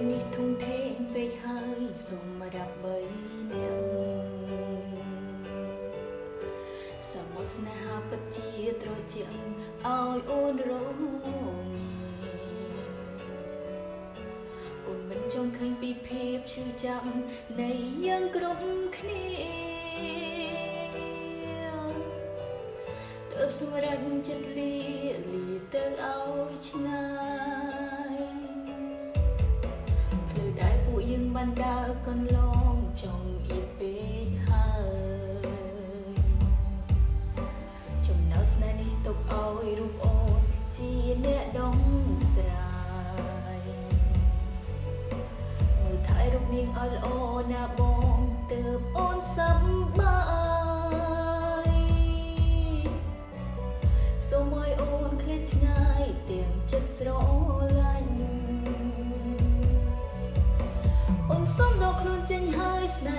งនេះทุ่มเทពេកហើយសូមមកដើម្បីអ្នកសមុទ្រស្នេហាពិតជាត្រជាក់ឲ្យអូនរងាអូនមិនចង់ឃើញពីភាពឈឺចាប់នៃយើងគ្រប់គ្នាទើបសម្រេចចិត្តលាទៅឲ្យឆ្ងាយផ្លូវដែលពួកយើងបានដើរកន្លងចង់អៀតពេកហើយចំណោទស្នេហ៍នេះទុកឲ្យរូបអូនជាអ្នកដងស្រាយមើលថែរូបនាងឲ្យល្អណាបងទើបអូនសប្បាយសូមឲ្យអូនឃ្លាតឆ្ងាយទាំងចិត្តស្រឡាញ់អូនសុំដកខ្លួនចេញហើយស្នេ